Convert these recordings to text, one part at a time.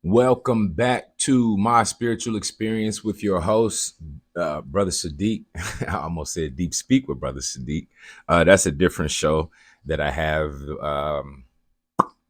Welcome back to my spiritual experience with your host, Brother Sadiq. I almost said Deep Speak with Brother Sadiq. That's a different show that I have.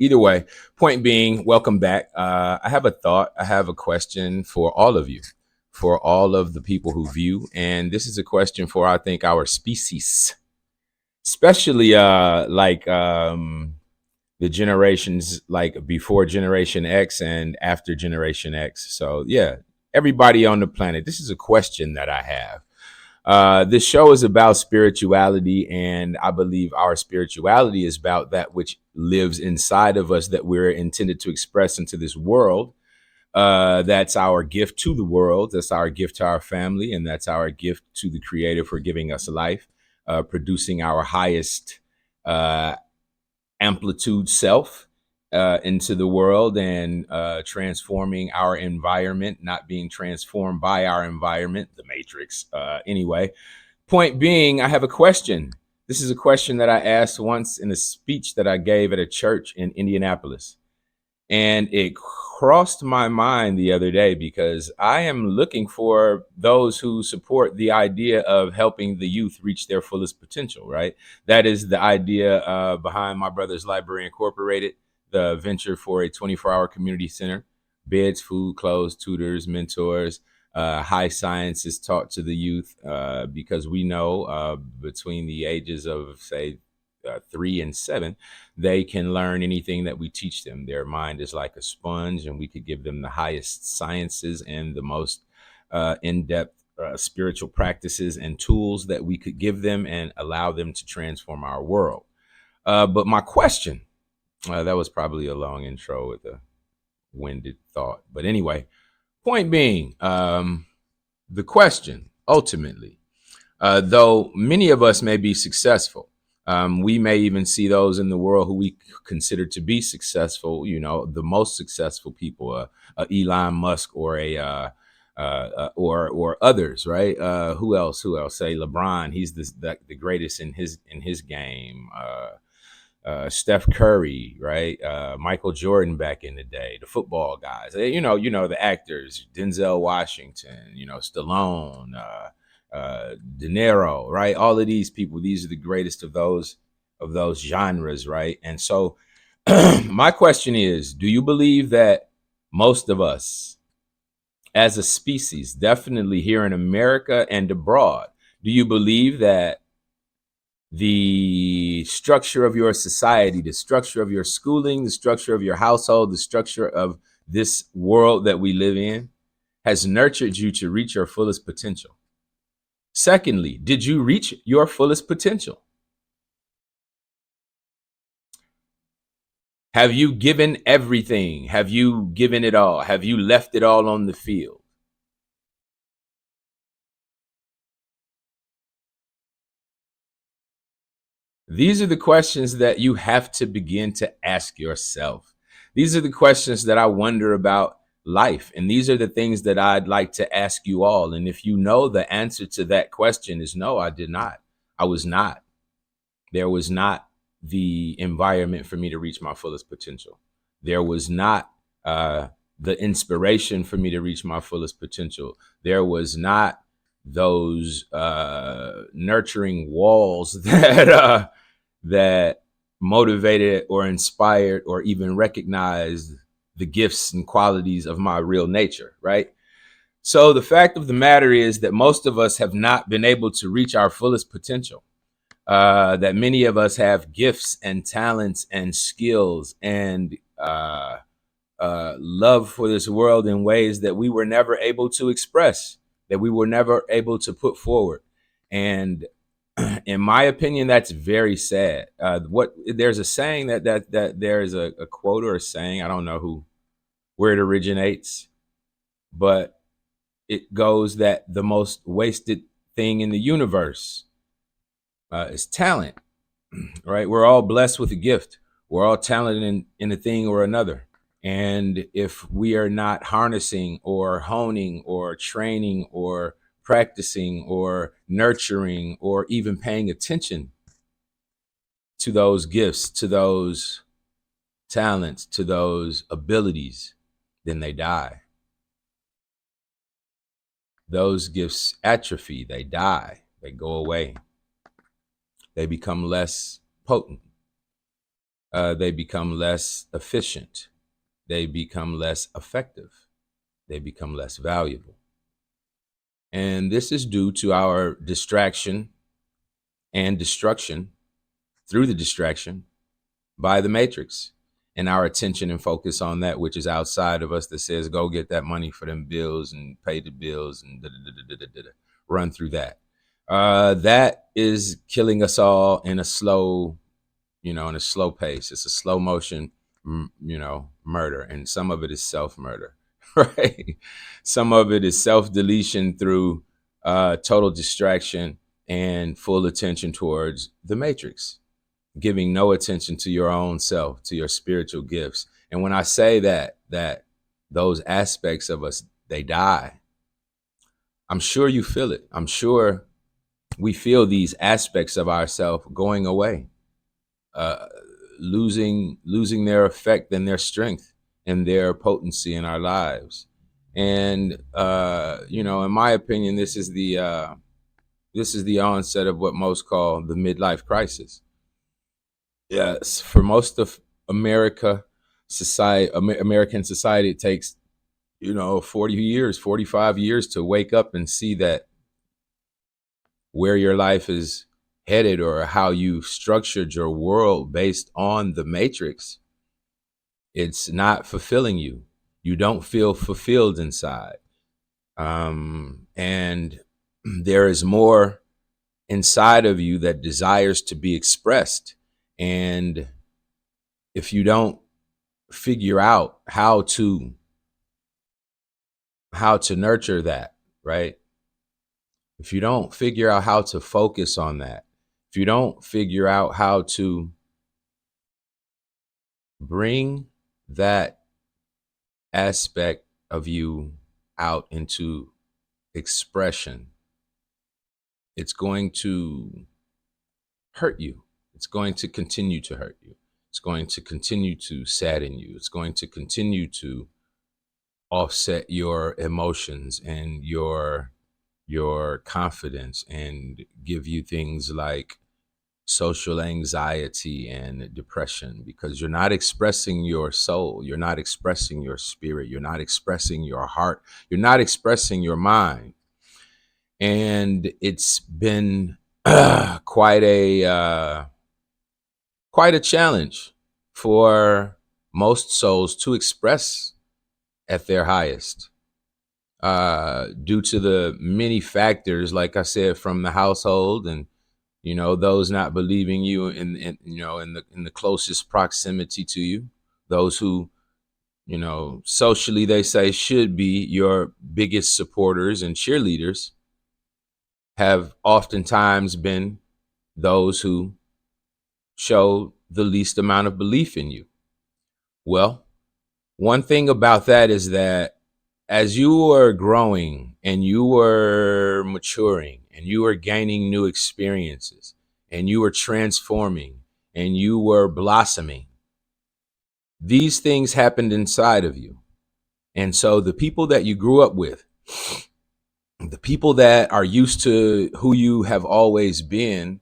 Either way, point being, welcome back. I have a thought, I have a question for all of you, for all of the people who view. And this is a question for, I think, our species, especially the generations like before Generation X and after Generation X. So yeah, everybody on the planet. This is a question that I have. This show is about spirituality, and I believe our spirituality is about that which lives inside of us that we're intended to express into this world. That's our gift to the world. That's our gift to our family, and that's our gift to the Creator for giving us life, producing our highest uh, amplitude self into the world and transforming our environment, not being transformed by our environment, the matrix. Anyway, point being, I have a question. This is a question that I asked once in a speech that I gave at a church in Indianapolis. And it crossed my mind the other day because I am looking for those who support the idea of helping the youth reach their fullest potential, right? That is the idea behind My Brother's Library Incorporated, the venture for a 24-hour community center, beds, food, clothes, tutors, mentors. High science is taught to the youth because we know between the ages of, say, 3 and 7, they can learn anything that we teach them. Their mind is like a sponge, and we could give them the highest sciences and the most in-depth spiritual practices and tools that we could give them and allow them to transform our world. But my question, that was probably a long intro with a winded thought. But anyway, point being, the question ultimately, though many of us may be successful, we may even see those in the world who we consider to be successful, the most successful people, Elon Musk or or others, right? Who else? Who else? Say LeBron. He's the greatest in his game. Steph Curry, right? Michael Jordan back in the day, the football guys. The actors, Denzel Washington, Stallone, De Niro, right? All of these people, these are the greatest of those genres, right? And so, my question is: do you believe that most of us, as a species, definitely here in America and abroad, do you believe that the structure of your society, the structure of your schooling, the structure of your household, the structure of this world that we live in has nurtured you to reach your fullest potential? Secondly, did you reach your fullest potential? Have you given everything? Have you given it all? Have you left it all on the field? These are the questions that you have to begin to ask yourself. These are the questions that I wonder about life. And these are the things that I'd like to ask you all. And if you know the answer to that question is no, I did not. I was not. There was not the environment for me to reach my fullest potential. There was not the inspiration for me to reach my fullest potential. There was not those nurturing walls that motivated or inspired or even recognized the gifts and qualities of my real nature, right? So the fact of the matter is that most of us have not been able to reach our fullest potential. That many of us have gifts and talents and skills and love for this world in ways that we were never able to express, that we were never able to put forward. And in my opinion, that's very sad. What there's a saying that there's a quote or a saying, I don't know where it originates, but it goes that the most wasted thing in the universe is talent, right? We're all blessed with a gift. We're all talented in a thing or another. And if we are not harnessing or honing or training or practicing or nurturing or even paying attention to those gifts, to those talents, to those abilities, then they die. Those gifts atrophy, they die, they go away, they become less potent, they become less efficient, they become less effective, they become less valuable. And this is due to our distraction and destruction through the distraction by the matrix, and our attention and focus on that which is outside of us that says, go get that money for them bills and pay the bills and run through that. That is killing us all in a slow, in a slow pace. It's a slow motion, murder. And some of it is self-murder, right? Some of it is self-deletion through total distraction and full attention towards the matrix, giving no attention to your own self, to your spiritual gifts. And when I say that those aspects of us, they die, I'm sure you feel it. I'm sure we feel these aspects of ourselves going away, losing their effect and their strength and their potency in our lives. And in my opinion, this is the onset of what most call the midlife crisis. Yes, for most of American society, it takes 40 years, 45 years to wake up and see that where your life is headed, or how you structured your world based on the matrix, it's not fulfilling you. You don't feel fulfilled inside. And there is more inside of you that desires to be expressed. And if you don't figure out how to nurture that, right? If you don't figure out how to focus on that, if you don't figure out how to bring that aspect of you out into expression, it's going to hurt you. It's going to continue to hurt you. It's going to continue to sadden you. It's going to continue to offset your emotions and your confidence, and give you things like social anxiety and depression, because you're not expressing your soul, you're not expressing your spirit, you're not expressing your heart, you're not expressing your mind. And it's been quite a challenge for most souls to express at their highest, due to the many factors, like I said, from the household, and those not believing you in the closest proximity to you, those who socially they say should be your biggest supporters and cheerleaders, have oftentimes been those who show the least amount of belief in you. Well, one thing about that is that as you were growing and you were maturing and you were gaining new experiences and you were transforming and you were blossoming, these things happened inside of you. And so the people that you grew up with, the people that are used to who you have always been,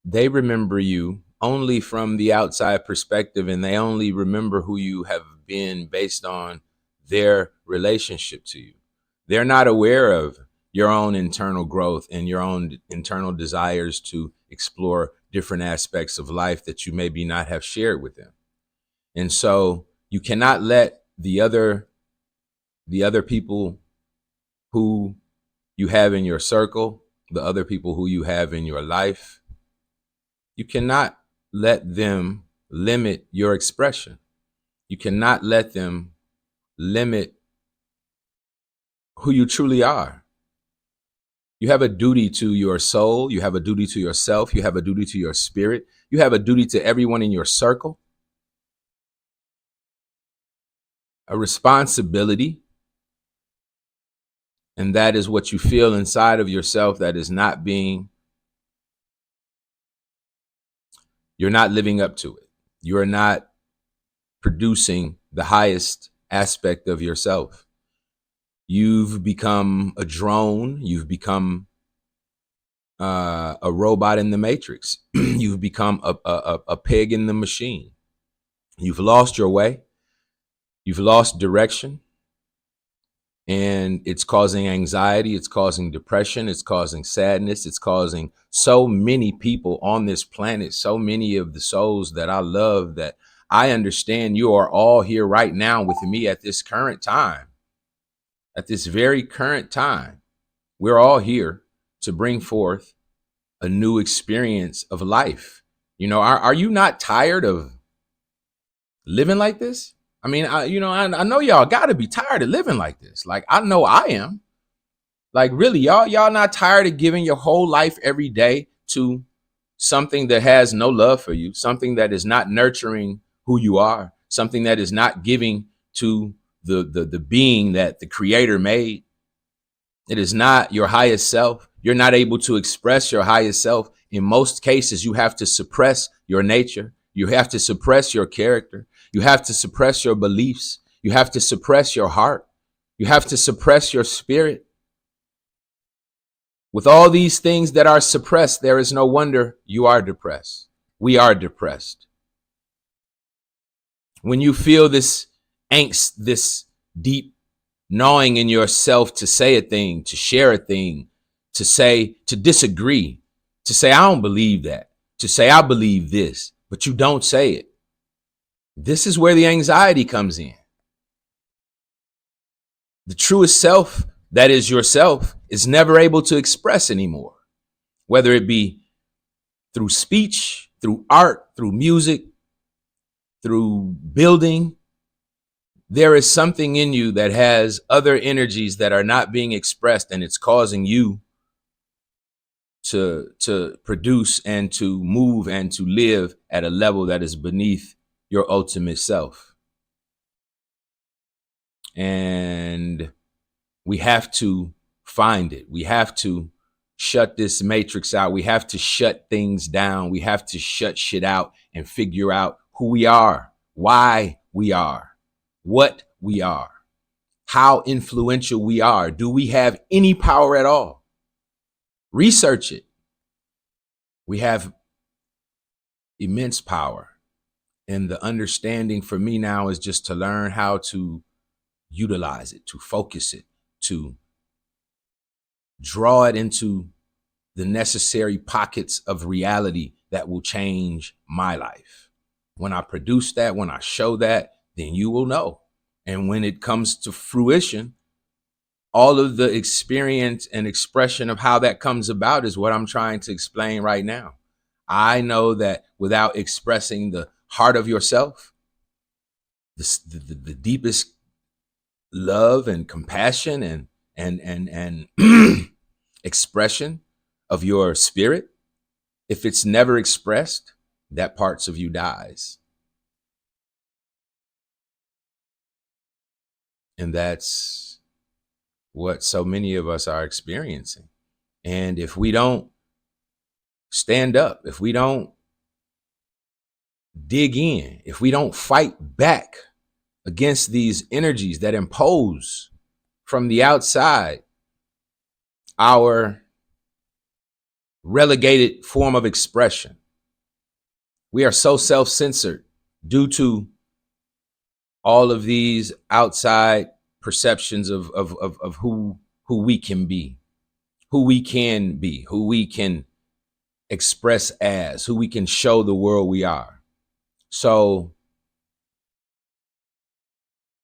they remember you only from the outside perspective, and they only remember who you have been based on their relationship to you. They're not aware of your own internal growth and your own internal desires to explore different aspects of life that you maybe not have shared with them. And so you cannot let the other people who you have in your circle, the other people who you have in your life, you cannot let them limit your expression. You cannot let them limit who you truly are. You have a duty to your soul. You have a duty to yourself. You have a duty to your spirit. You have a duty to everyone in your circle. A responsibility. And that is what you feel inside of yourself that is not being, you're not living up to it. You're not producing the highest aspect of yourself. You've become a drone. You've become a robot in the matrix. You've become a pig in the machine. You've lost your way. You've lost direction. And it's causing anxiety. It's causing depression. It's causing sadness. It's causing so many people on this planet, so many of the souls that I love, that I understand you are all here right now with me at this current time. At this very current time, we're all here to bring forth a new experience of life. Are you not tired of living like this? I mean, I know y'all got to be tired of living like this. Like, I know I am. Like, really, y'all not tired of giving your whole life every day to something that has no love for you, something that is not nurturing who you are, something that is not giving to the being that the creator made. It is not your highest self. You're not able to express your highest self. In most cases, you have to suppress your nature. You have to suppress your character. You have to suppress your beliefs. You have to suppress your heart. You have to suppress your spirit. With all these things that are suppressed, there is no wonder you are depressed. We are depressed. When you feel this angst, this deep gnawing in yourself to say a thing, to share a thing, to disagree, to say, I don't believe that, to say, I believe this, but you don't say it. This is where the anxiety comes in. The truest self, that is yourself, is never able to express anymore, whether it be through speech, through art, through music, through building. There is something in you that has other energies that are not being expressed, and it's causing you to produce and to move and to live at a level that is beneath your ultimate self. And we have to find it. We have to shut this matrix out. We have to shut things down. We have to shut shit out and figure out who we are, why we are, what we are, how influential we are. Do we have any power at all? Research it. We have immense power. And the understanding for me now is just to learn how to utilize it, to focus it, to draw it into the necessary pockets of reality that will change my life. When I produce that, when I show that, then you will know. And when it comes to fruition, all of the experience and expression of how that comes about is what I'm trying to explain right now. I know that without expressing the heart of yourself, the deepest love and compassion and expression of your spirit, if it's never expressed, that parts of you dies. And that's what so many of us are experiencing. And if we don't stand up, if we don't dig in, if we don't fight back against these energies that impose from the outside our relegated form of expression, we are so self-censored due to all of these outside perceptions of who we can be, who we can express as, who we can show the world we are. So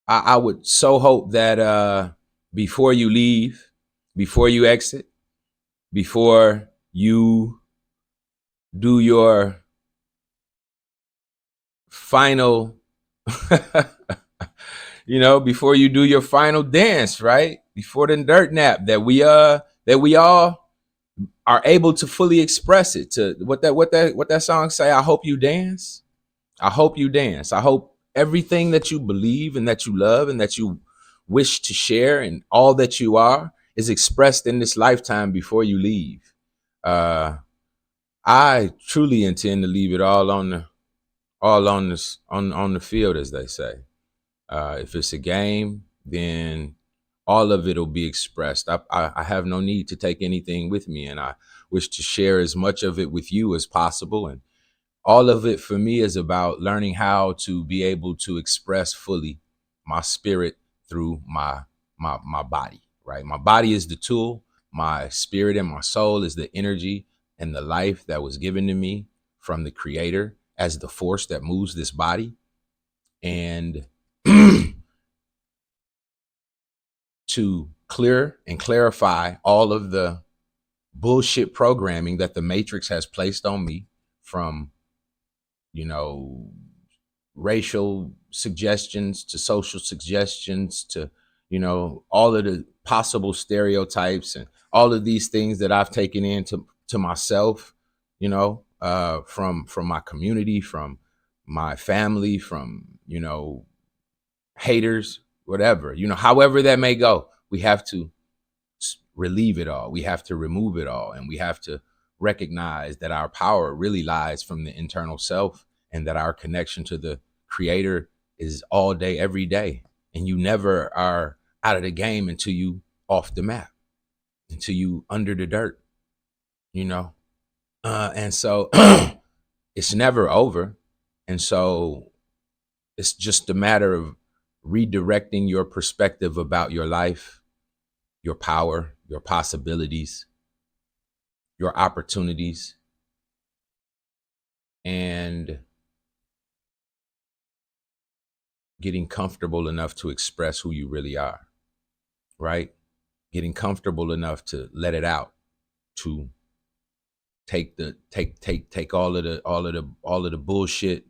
I would so hope that before you leave, before you exit, before you do your final before you do your final dance, right? Before the dirt nap, that we all are able to fully express it. To what that song say, I hope you dance. I hope you dance. I hope everything that you believe and that you love and that you wish to share and all that you are is expressed in this lifetime before you leave. I truly intend to leave it all on the field, as they say. If it's a game, then all of it will be expressed. I have no need to take anything with me, and I wish to share as much of it with you as possible. And all of it for me is about learning how to be able to express fully my spirit through my body, right? My body is the tool. My spirit and my soul is the energy and the life that was given to me from the creator as the force that moves this body. And to clear and clarify all of the bullshit programming that the matrix has placed on me, from, you know, racial suggestions to social suggestions to, you know, all of the possible stereotypes and all of these things that I've taken into to myself, you know, from my community, from my family, from, you know, haters, whatever, you know, however that may go. We have to relieve it all. We have to remove it all. And we have to recognize that our power really lies from the internal self, and that our connection to the creator is all day, every day. And you never are out of the game until you off the map, until you under the dirt, you know? And so it's never over. And so it's just a matter of redirecting your perspective about your life, your power, your possibilities, your opportunities, and getting comfortable enough to express who you really are, right? Getting comfortable enough to let it out, to take all of the bullshit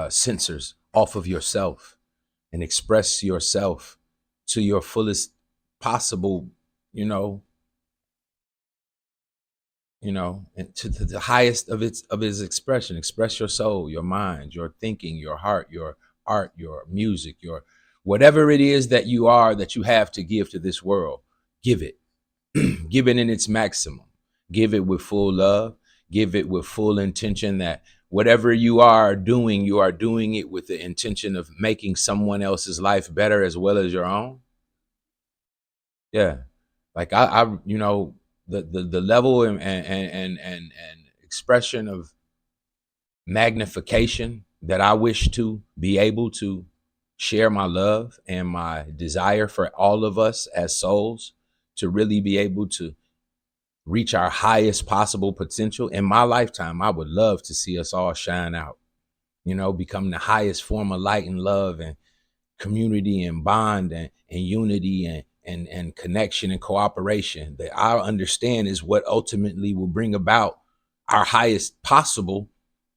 censors off of yourself, and express yourself to your fullest possible, you know, and to the highest of its expression. Express your soul, your mind, your thinking, your heart, your art, your music, your whatever it is that you are, that you have to give to this world. Give it. Give it in its maximum. Give it with full love. Give it with full intention that whatever you are doing it with the intention of making someone else's life better as well as your own. Yeah. Like I you know, the level and expression of magnification that I wish to be able to share my love and my desire for all of us as souls to really be able to reach our highest possible potential in my lifetime. I would love to see us all shine out, you know, become the highest form of light and love and community and bond and unity and connection and cooperation that I understand is what ultimately will bring about our highest possible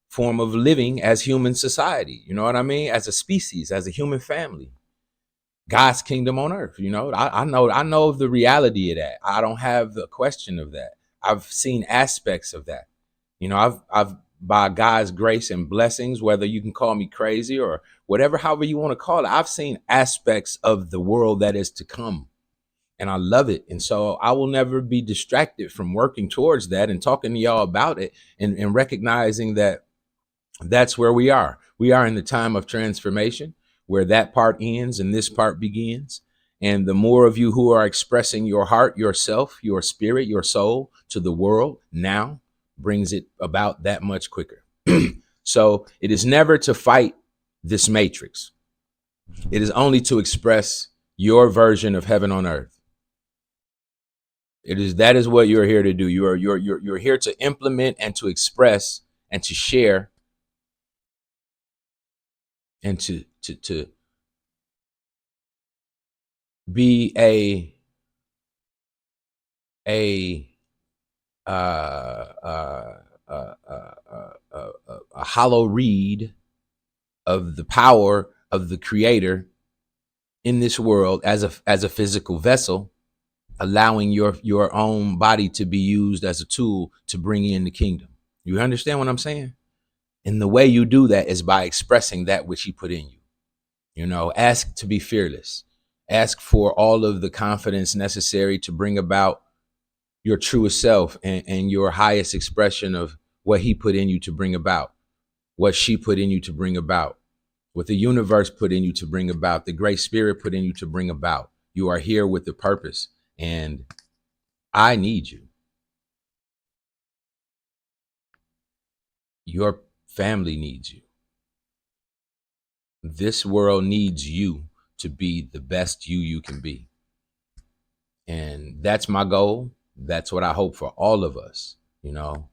form of living as human society. You know what I mean? As a species, as a human family, God's kingdom on earth. You know, I know of the reality of that. I don't have the question of that. I've seen aspects of that. You know, I've by God's grace and blessings, whether you can call me crazy or whatever, however you want to call it, I've seen aspects of the world that is to come. And I love it. And so I will never be distracted from working towards that and talking to y'all about it, and recognizing that that's where we are. We are in the time of transformation, where that part ends and this part begins. And the more of you who are expressing your heart, yourself, your spirit, your soul to the world now brings it about that much quicker. So it is never to fight this matrix. It is only to express your version of heaven on earth. That is what you're here to do. You're here to implement and to express and to share and to be a uh, uh, uh, uh, a hollow reed of the power of the creator in this world as a physical vessel, allowing your own body to be used as a tool to bring in the kingdom. You understand what I'm saying? And the way you do that is by expressing that which he put in you. You know, ask to be fearless. Ask for all of the confidence necessary to bring about your truest self and your highest expression of what he put in you to bring about, what she put in you to bring about. what the universe put in you to bring about, the great spirit put in you to bring about. You are here with the purpose, and I need you. Your family needs you. This world needs you to be the best you can be. And that's my goal. That's what I hope for all of us. You know,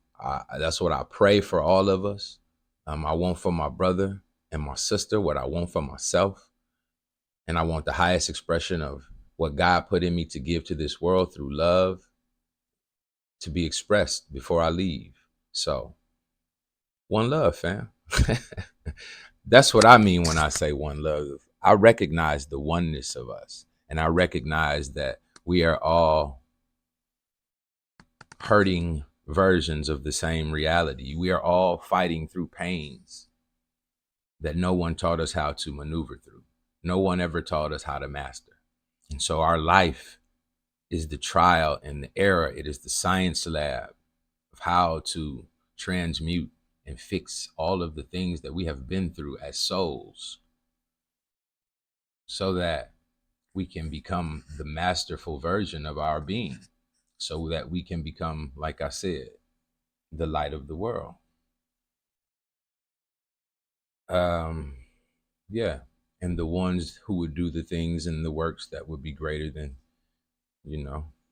that's what I pray for all of us. I want for my brother and my sister what I want for myself. And I want the highest expression of what God put in me to give to this world through love to be expressed before I leave. So, one love, fam. That's what I mean when I say one love. I recognize the oneness of us, and I recognize that we are all hurting versions of the same reality. We are all fighting through pains that no one taught us how to maneuver through. No one ever taught us how to master. And so our life is the trial and the error. It is the science lab of how to transmute and fix all of the things that we have been through as souls so that we can become the masterful version of our being, so that we can become, like I said, the light of the world. Um, yeah. And the ones who would do the things and the works that would be greater than,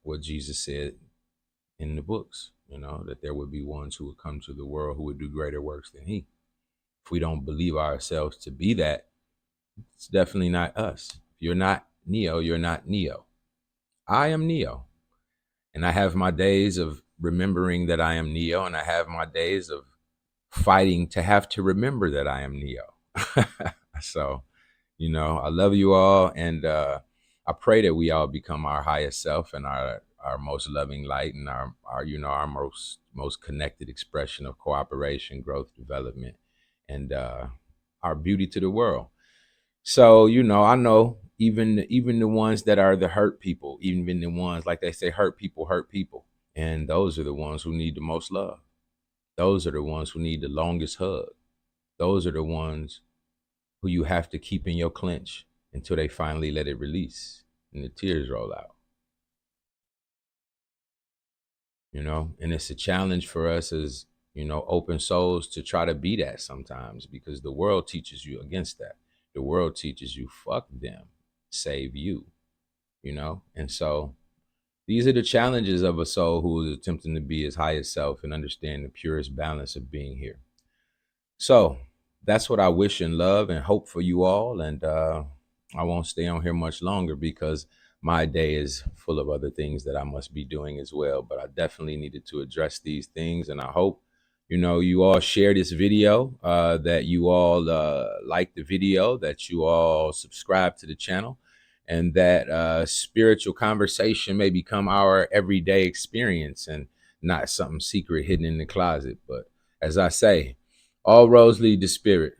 what Jesus said in the books, that there would be ones who would come to the world who would do greater works than he. If we don't believe ourselves to be that, it's definitely not us. If you're not Neo, you're not Neo. I am Neo. And I have my days of remembering that I am Neo, and I have my days of fighting to have to remember that I am Neo. So, I love you all, and I pray that we all become our highest self and our most loving light, and our most connected expression of cooperation, growth, development, and our beauty to the world. So, I know even the ones that are the hurt people, even the ones, like they say, hurt people. And those are the ones who need the most love. Those are the ones who need the longest hug. Those are the ones who you have to keep in your clench until they finally let it release and the tears roll out. And it's a challenge for us as, open souls to try to be that sometimes, because the world teaches you against that. The world teaches you, fuck them, save you, And so these are the challenges of a soul who is attempting to be his highest self and understand the purest balance of being here. So that's what I wish and love and hope for you all. And I won't stay on here much longer because my day is full of other things that I must be doing as well. But I definitely needed to address these things. And I hope, you all share this video, that you all like the video, that you all subscribe to the channel, and that spiritual conversation may become our everyday experience and not something secret hidden in the closet. But as I say, all roads lead to spirit.